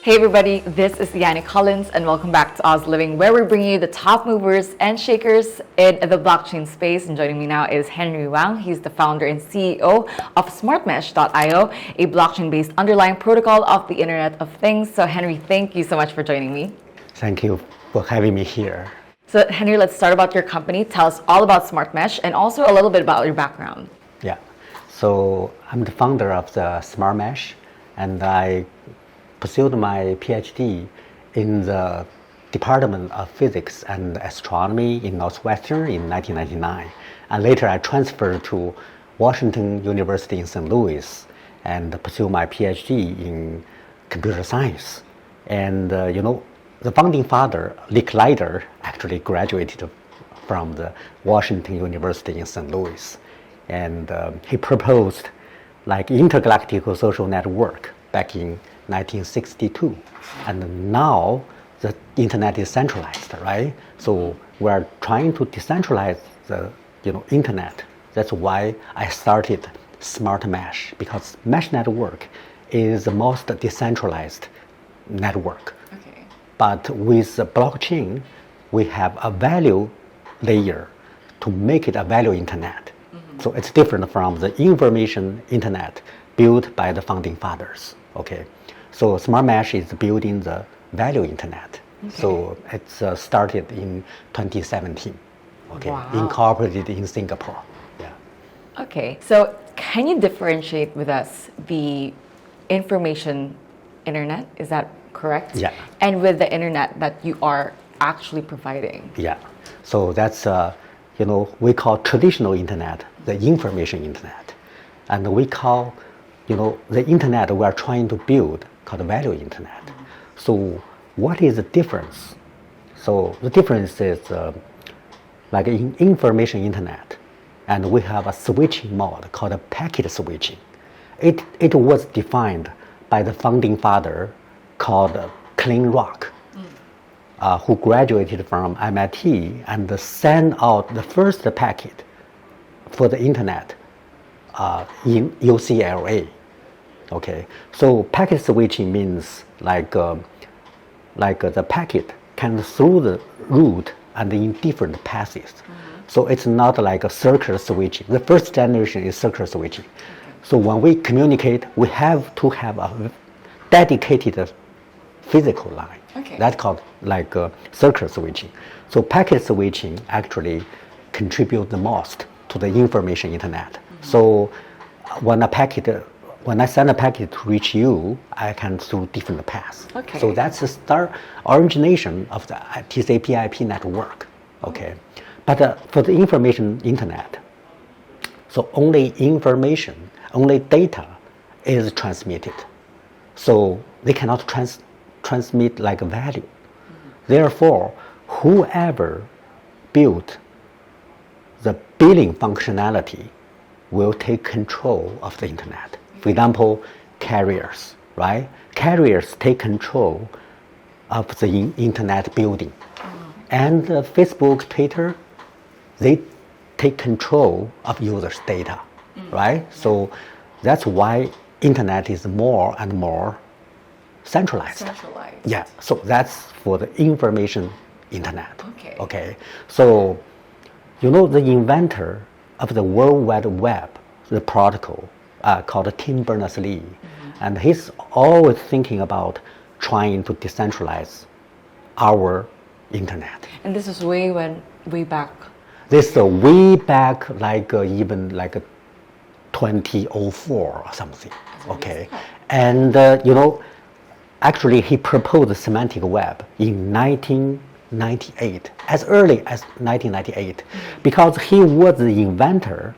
Hey everybody, this is Yanni Collins and welcome back to Oz Living, where we bring you the top movers and shakers in the blockchain space. And joining me now is Henry Wang. He's the founder and CEO of SmartMesh.io, a blockchain-based underlying protocol of the Internet of Things. So Henry, thank you so much for joining me. Thank you for having me here. So Henry, let's start about your company. Tell us all about SmartMesh and also a little bit about your background. Yeah, so I'm the founder of the SmartMesh, and I pursued my PhD in the Department of Physics and Astronomy in Northwestern in 1999. And later I transferred to Washington University in St. Louis and pursued my PhD in computer science. And the founding father, Lick Leiter, actually graduated from the Washington University in St. Louis. And he proposed like intergalactic social network back in 1962, and now the internet is centralized, right? So we're trying to decentralize the internet. That's why I started SmartMesh, because mesh network is the most decentralized network. Okay. But with the blockchain, we have a value layer to make it a value internet. Mm-hmm. So it's different from the information internet built by the founding fathers. Okay. So SmartMesh is building the value internet. Okay. So it's started in 2017. Okay, wow. Incorporated in Singapore. Yeah. Okay, so can you differentiate with us the information internet? Is that correct? Yeah. And with the internet that you are actually providing? Yeah. So that's we call traditional internet the information internet, and we call the internet we are trying to build called value internet. So what is the difference? So the difference is like in information internet, and we have a switching mode called a packet switching. It was defined by the founding father called Klein Rock, who graduated from MIT and sent out the first packet for the internet in UCLA. Okay, so packet switching means like the packet can through the route and in different passes. Mm-hmm. So it's not like a circuit switching. The first generation is circuit switching. Okay. So when we communicate, we have to have a dedicated physical line. Okay. That's called like circuit switching. So packet switching actually contributes the most to the information internet. Mm-hmm. So when I send a packet to reach you, I can through different paths. Okay. So that's the start origination of the TCP/IP network. Okay, but for the information internet, so only information, only data is transmitted. So they cannot transmit like a value. Mm-hmm. Therefore, whoever built the billing functionality will take control of the internet. For example, carriers, right? Carriers take control of the internet building. Mm-hmm. And Facebook, Twitter, they take control of users' data, right? So that's why internet is more and more centralized. Yeah, so that's for the information internet. Okay. So, the inventor of the World Wide Web, the protocol, called Tim Berners-Lee, and he's always thinking about trying to decentralize our internet. And this is way back. This is way back, like even like 2004 or something. Okay, and actually he proposed the semantic web in 1998, as early as 1998, because he was the inventor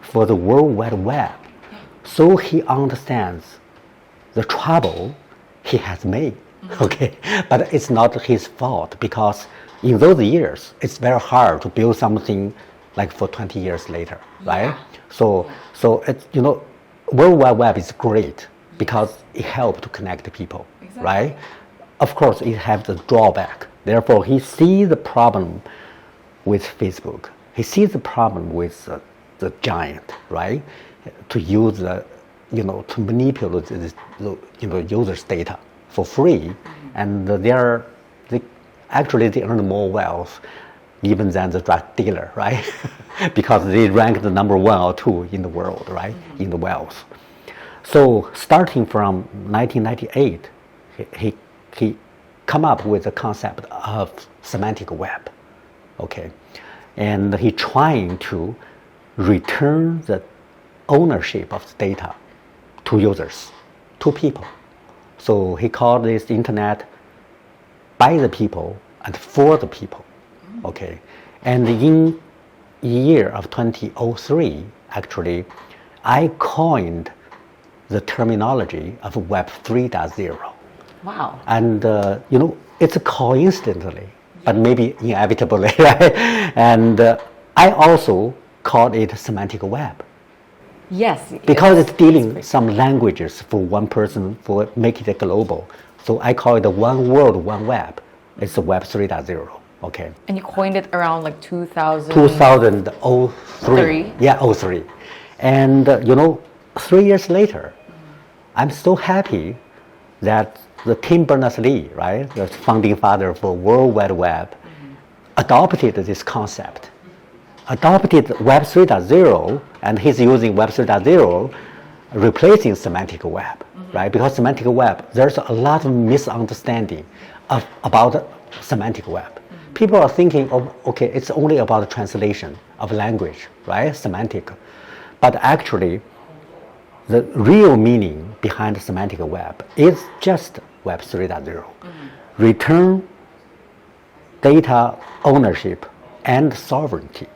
for the World Wide Web. So he understands the trouble he has made, okay? But it's not his fault, because in those years, it's very hard to build something like for 20 years later, right? So it's, World Wide Web is great because it helps to connect people, right? Of course, it has the drawback. Therefore, he sees the problem with Facebook. He sees the problem with the giant, right? to use to manipulate this, users' data for free, and they earn more wealth even than the drug dealer, right? Because they rank the number 1 or 2 in the world, right? In the wealth. So starting from 1998, he come up with the concept of semantic web, okay, and he trying to return the ownership of the data to users, to people. So he called this internet by the people and for the people, okay. And in year of 2003, actually, I coined the terminology of Web 3.0. Wow. And it's coincidentally, but maybe inevitably, right? And I also called it semantic web. Yes. Because it's dealing some languages for one person, for make it global. So I call it one world, one web. It's Web 3.0. Okay. And you coined it around like 2003. Yeah, 03. And 3 years later, I'm so happy that the Tim Berners-Lee, right, the founding father for World Wide Web, adopted this concept, adopted Web 3.0, and he's using Web 3.0 replacing semantic web, right? Because semantic web, there's a lot of misunderstanding about semantic web. People are thinking, okay, it's only about translation of language, right? Semantic. But actually, the real meaning behind semantic web is just Web 3.0. Return data ownership and sovereignty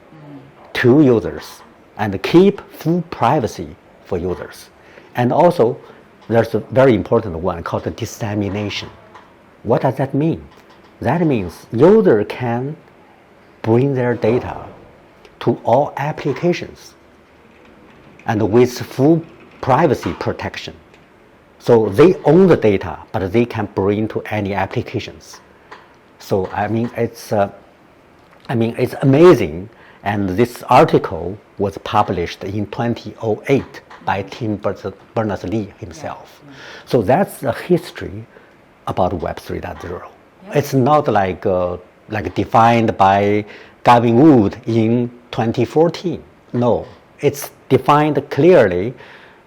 to users and keep full privacy for users. And also, there's a very important one called the dissemination. What does that mean? That means user can bring their data to all applications and with full privacy protection. So they own the data, but they can bring to any applications. So it's amazing. And this article was published in 2008 by Tim Berners-Lee himself. So that's the history about Web 3.0. It's not like defined by Gavin Wood in 2014. No, it's defined clearly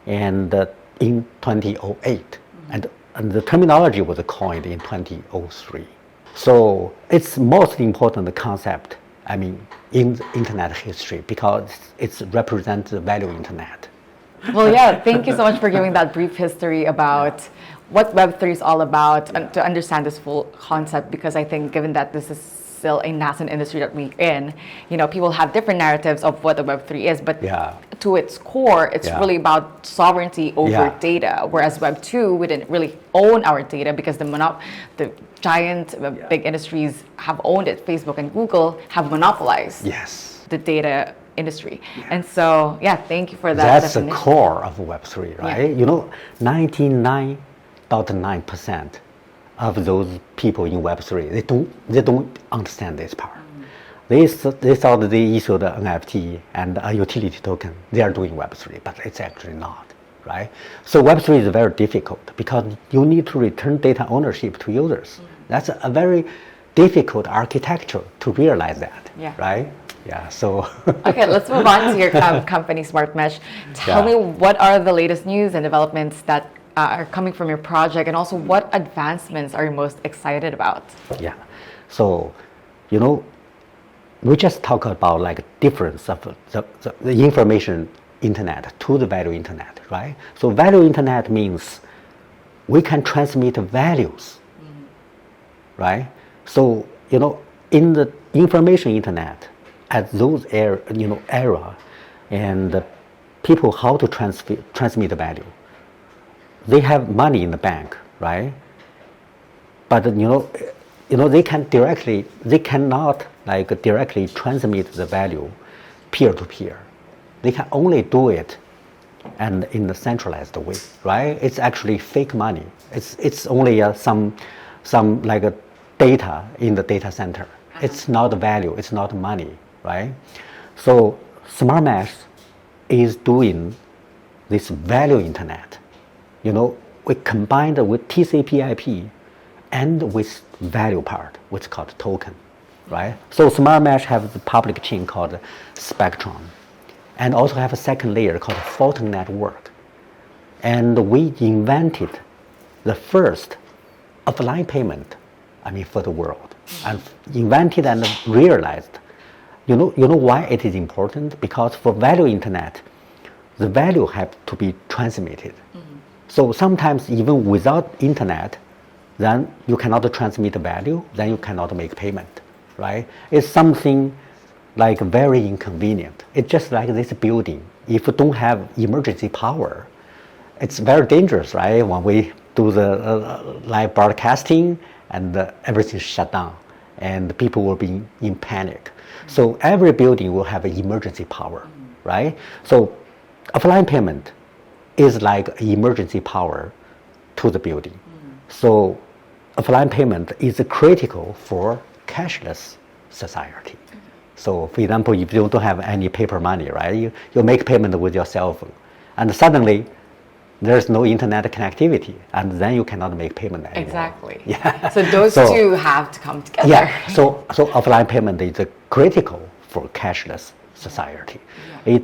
and in 2008, and the terminology was coined in 2003. So it's most important concept, in internet history, because it represents the value internet. Well, yeah, thank you so much for giving that brief history about what Web3 is all about and to understand this full concept, because I think given that this is still a nascent industry that we're in, people have different narratives of what the Web3 is, but to its core, it's really about sovereignty over data, whereas Web2, we didn't really own our data because the giant big industries have owned it. Facebook and Google have monopolized the data industry. And so, thank you for that. That's definition. The core of Web3, right? 99.9% of those people in Web3, they don't understand this part. They thought they issued an NFT and a utility token. They are doing Web3, but it's actually not, right? So Web3 is very difficult because you need to return data ownership to users. That's a very difficult architecture to realize that, right? Yeah, so. Okay, let's move on to your company, SmartMesh. Tell me, what are the latest news and developments that are coming from your project, and also what advancements are you most excited about? Yeah, so, we just talk about difference of the information internet to the value internet, right? So value internet means we can transmit values, right? So, in the information internet, at those era, and people how to transmit the value. They have money in the bank, right? But they cannot directly transmit the value peer to peer. They can only do it and in a centralized way, right? It's actually fake money. It's only some data in the data center. It's not value. It's not money, right? So SmartMesh is doing this value internet. We combined with TCP/IP and with value part, which is called token, right? So SmartMesh have the public chain called Spectrum, and also have a second layer called Photon Network. And we invented the first offline payment, for the world, and invented and realized. You know why it is important? Because for value internet, the value have to be transmitted. So sometimes even without internet, then you cannot transmit the value, then you cannot make payment, right? It's something like very inconvenient. It's just like this building. If you don't have emergency power, it's very dangerous, right? When we do the live broadcasting and everything shut down and people will be in panic. So every building will have an emergency power, right? So offline payment is like emergency power to the building. So offline payment is critical for cashless society. So for example, if you don't have any paper money, right, you make payment with your cell phone, and suddenly there's no internet connectivity, and then you cannot make payment anymore. Exactly. Yeah. So those two have to come together. Yeah. So offline payment is critical for cashless society. Yeah.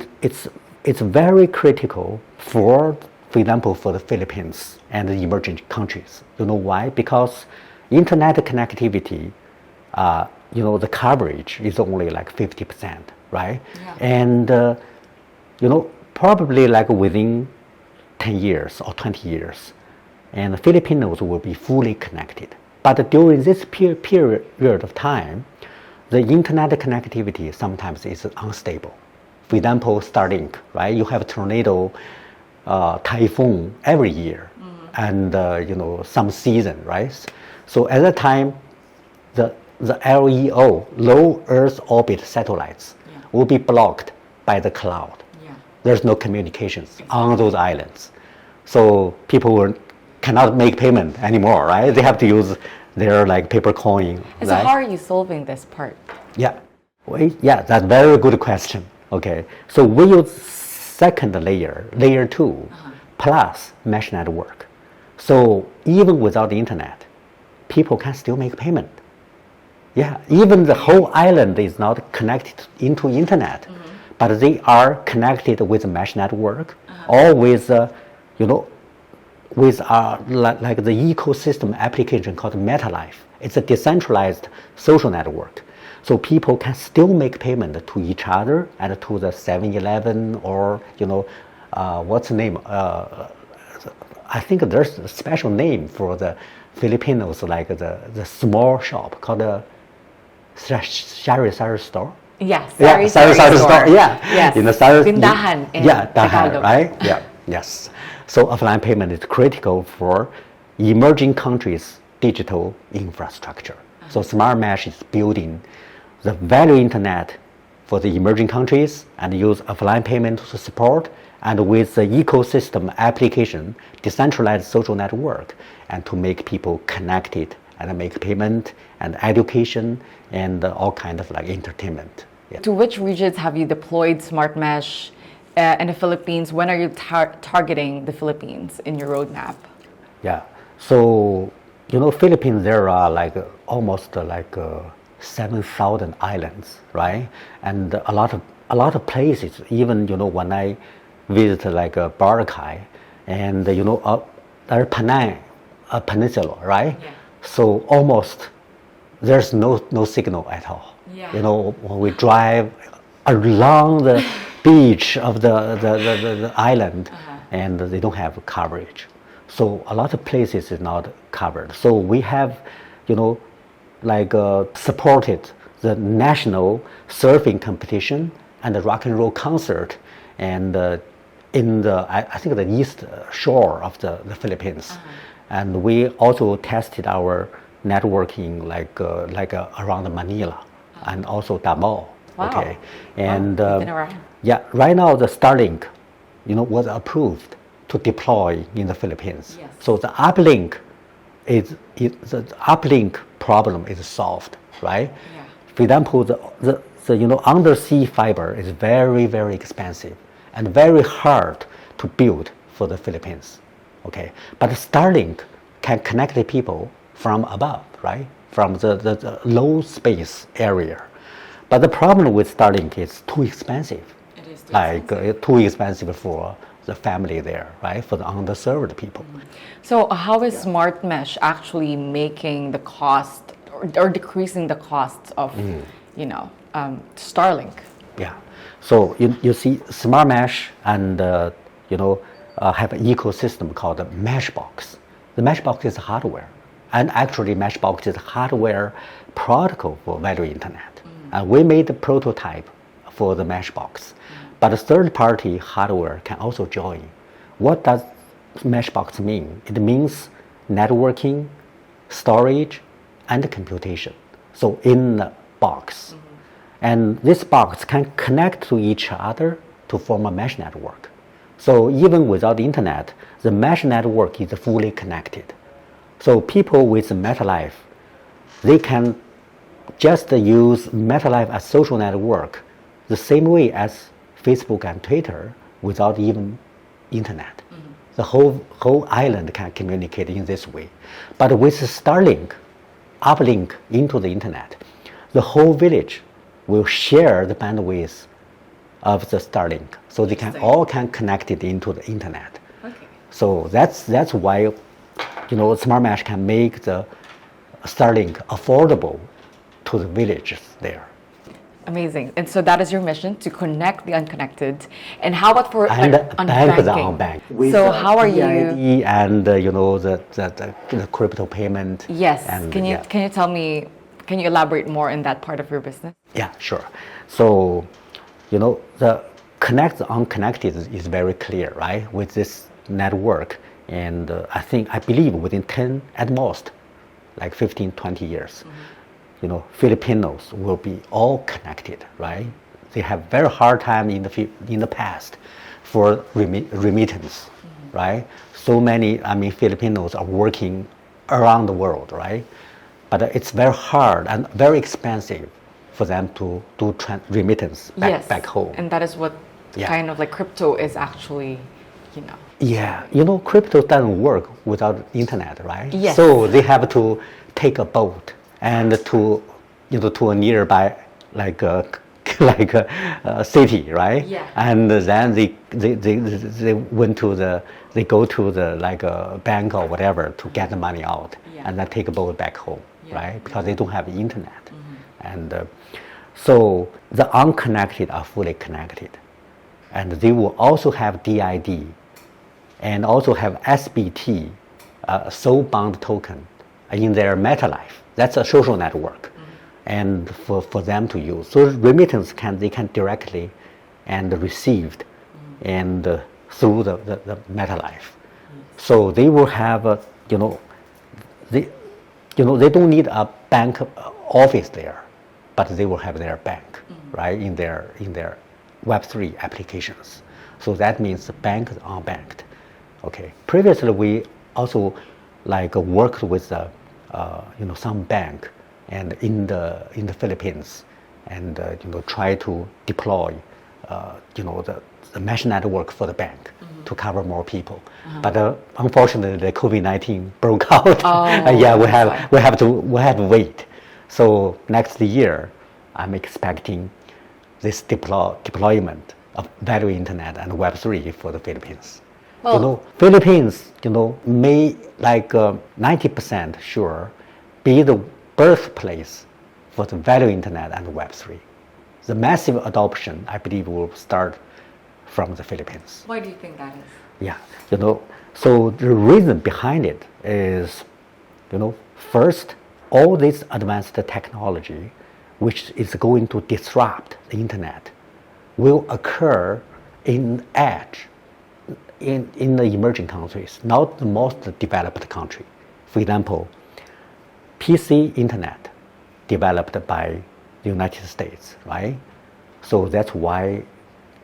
It's very critical for example, for the Philippines and the emerging countries. You know why? Because internet connectivity, the coverage is only like 50%, right? Yeah. And probably like within 10 years or 20 years, and Filipinos will be fully connected. But during this period of time, the internet connectivity sometimes is unstable. For example, Starlink, right? You have tornado, typhoon every year, and some season, right? So at that time, the LEO, low Earth orbit satellites, will be blocked by the cloud. Yeah. There's no communications on those islands, so people cannot make payment anymore, right? They have to use their like paper coin. And so how are you solving this part? Yeah, that's a very good question. Okay, so we use second layer 2, plus mesh network. So even without the internet, people can still make payment. Yeah, even the whole island is not connected into internet, but they are connected with a mesh network or with, with like the ecosystem application called MetaLife. It's a decentralized social network. So people can still make payment to each other and to the 7-Eleven or, what's the name? I think there's a special name for the Filipinos, like the small shop called the sari store. Yes, sari store. Yeah, yes. In the sari, Tindahan in dahan, Tagalog. right? Yeah, yes. So offline payment is critical for emerging countries' digital infrastructure. So SmartMesh is building the value internet for the emerging countries and use offline payment to support, and with the ecosystem application, decentralized social network, and to make people connected and make payment and education and all kind of like entertainment. Yeah. To which regions have you deployed SmartMesh in the Philippines? When are you targeting the Philippines in your roadmap? Yeah, so Philippines, there are like almost 7,000 islands, right? And a lot of places. Even when I visit like Boracay, and there's Penang Peninsula, right? Yeah. So almost there's no signal at all. Yeah. When we drive along the beach of the island, and they don't have coverage. So a lot of places is not covered. So we have, supported the national surfing competition and the rock and roll concert, and in I think the east shore of the Philippines, and we also tested our networking around Manila and also Davao. Wow. Okay, and yeah, right now the Starlink, was approved to deploy in the Philippines. Yes. So the uplink the uplink problem is solved, right? Yeah. For example, the undersea fiber is very, very expensive and very hard to build for the Philippines. Okay, but Starlink can connect the people from above, right? From the low space area. But the problem with Starlink is too expensive. It is too expensive. Too expensive for the family there, right? For the underserved people. So how is SmartMesh actually making the cost or decreasing the cost of, Starlink? Yeah. So you see, SmartMesh and have an ecosystem called the MeshBox. The MeshBox is hardware, and actually MeshBox is hardware protocol for value internet. And we made the prototype for the MeshBox, but the third-party hardware can also join. What does MeshBox mean? It means networking, storage, and computation. So in the box. And this box can connect to each other to form a mesh network. So even without the internet, the mesh network is fully connected. So people with MetaLife, they can just use MetaLife as social network the same way as Facebook and Twitter without even internet. The whole island can communicate in this way. But with Starlink, uplink into the internet, the whole village will share the bandwidth of the Starlink, so they can all connect it into the internet. Okay. So that's why, SmartMesh can make the Starlink affordable to the villages there. Amazing. And so that is your mission, to connect the unconnected. And how about for bank the unbanking? unbanked? So how are you? And the crypto payment. Yes. And, can you tell me? Can you elaborate more in that part of your business? Yeah, sure. So, the connect the unconnected is very clear, right? With this network, and I believe within 10 at most, like 15, 20 years, Filipinos will be all connected, right? They have very hard time in the past for remittance, right? So many, Filipinos are working around the world, right? But it's very hard and very expensive for them to do remittance back home. And that is what kind of like crypto is actually, Yeah, crypto doesn't work without internet, right? Yes. So they have to take a boat and to a nearby like a city, right? Yeah. And then they go to the like a bank or whatever to get the money out, and then take a boat back home, right? Because they don't have internet, and so the unconnected are fully connected, and they will also have DID, and also have SBT, soul bound token, in their MetaLife. That's a social network, and for them to use. So remittance they can directly and received, and through the MetaLife. So they will have they don't need a bank office there, but they will have their bank, right, in their Web3 applications. So that means the bank is unbanked. Okay. Previously, we also worked with some bank and in the Philippines, and try to deploy the mesh network for the bank to cover more people. But unfortunately, the COVID-19 broke out. We have to wait. So next year, I'm expecting this deployment of value internet and Web3 for the Philippines. Well, Philippines, may 90% sure be the birthplace for the value internet and Web3. The massive adoption, I believe, will start from the Philippines. Why do you think that is? Yeah, so the reason behind it is, first, all this advanced technology, which is going to disrupt the internet, will occur in edge, in the emerging countries, not the most developed country. For example, PC internet developed by the United States, right? So that's why,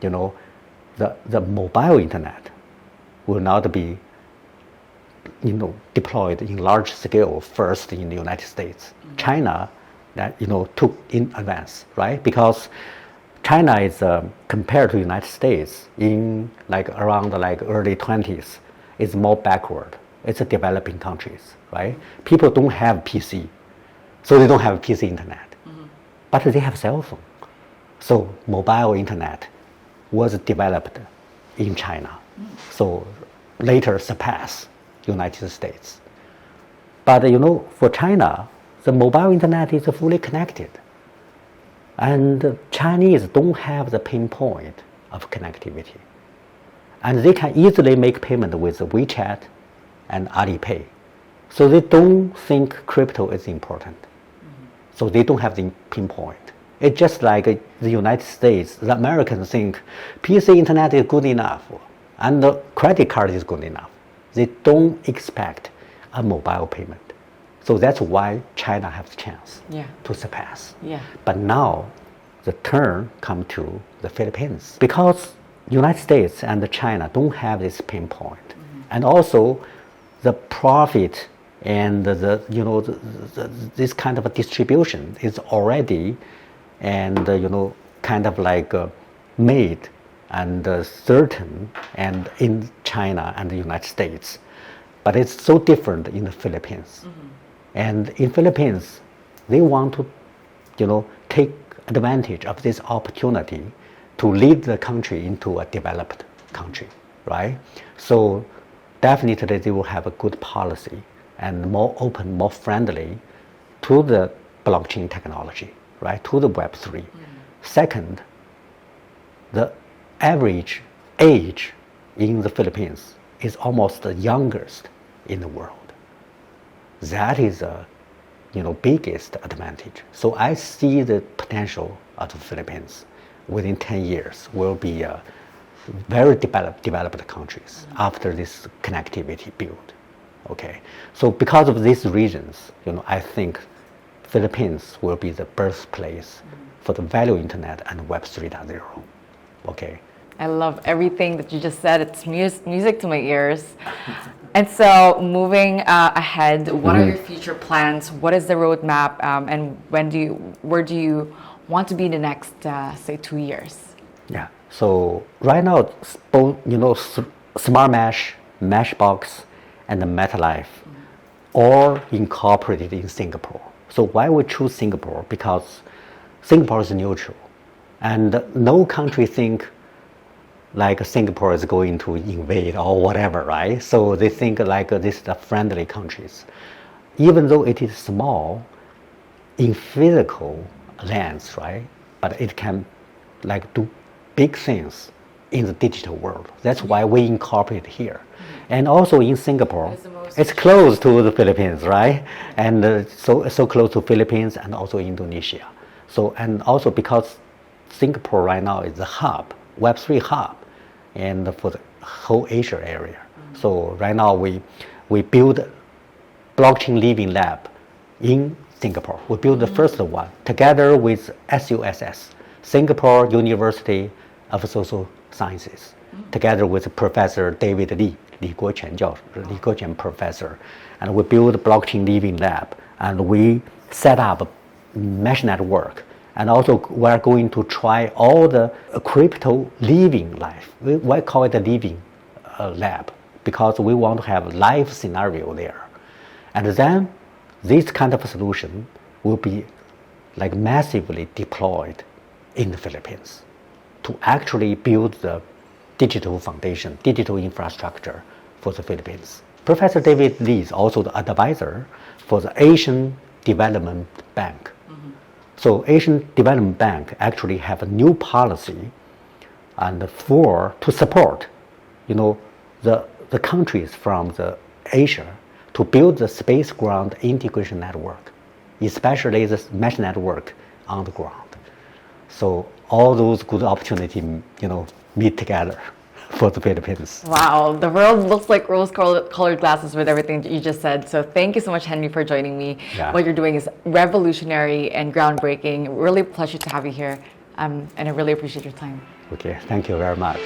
the mobile internet will not be, deployed in large scale first in the United States. China, that took in advance, right? Because China is compared to United States in like around like early 20s, is more backward. It's a developing countries, right? People don't have PC, so they don't have PC internet, but they have cell phone. So mobile internet was developed in China, so later surpassed United States. But for China, the mobile internet is fully connected. And Chinese don't have the pinpoint of connectivity. And they can easily make payment with WeChat and Alipay. So they don't think crypto is important. So they don't have the pinpoint. It's just like the United States, the Americans think PC internet is good enough and the credit card is good enough. They don't expect a mobile payment. So that's why China has a chance to surpass. But now the turn come to the Philippines because United States and China don't have this pinpoint. And also the profit and this kind of a distribution is already and kind of like made and certain and in China and the United States. But it's so different in the Philippines. And in Philippines, they want to, take advantage of this opportunity to lead the country into a developed country, right? So definitely they will have a good policy and more open, more friendly to the blockchain technology, right? To the Web3. Second, the average age in the Philippines is almost the youngest in the world. That is a biggest advantage. So I see the potential of the Philippines within 10 years will be a very developed countries after this connectivity build. Okay, so because of these reasons, I think Philippines will be the birthplace for the value internet and Web 3.0. Okay. I love everything that you just said. It's music to my ears. And so moving ahead, what are your future plans? What is the roadmap? And where do you want to be in the next, say, 2 years? Yeah. So right now, both SmartMesh, MeshBox, and the MetaLife, all incorporated in Singapore. So why we choose Singapore? Because Singapore is neutral, and no country think like Singapore is going to invade or whatever, right? So they think like this is a friendly countries. Even though it is small in physical lands, right? But it can like do big things in the digital world. That's why we incorporate here. And also in Singapore, it's close to the Philippines, right? And so close to Philippines and also Indonesia. So, and also because Singapore right now is the hub, Web3 hub, and for the whole Asia area. So right now we build blockchain living lab in Singapore. We built the first one together with SUSS, Singapore University of Social Sciences, together with Professor David Li, Li Guoquan professor. And we built a blockchain living lab, and we set up a mesh network. And also we're going to try all the crypto living life. We call it a living lab because we want to have a live scenario there. And then this kind of solution will be like massively deployed in the Philippines to actually build the digital foundation, digital infrastructure for the Philippines. Professor David Lee is also the advisor for the Asian Development Bank. So Asian Development Bank actually have a new policy and to support, the countries from the Asia to build the space ground integration network, especially the mesh network on the ground. So all those good opportunities, meet together for the Philippines. Wow, the world looks like rose-colored glasses with everything that you just said. So thank you so much, Henry, for joining me. Yeah. What you're doing is revolutionary and groundbreaking. Really a pleasure to have you here, and I really appreciate your time. Okay, thank you very much.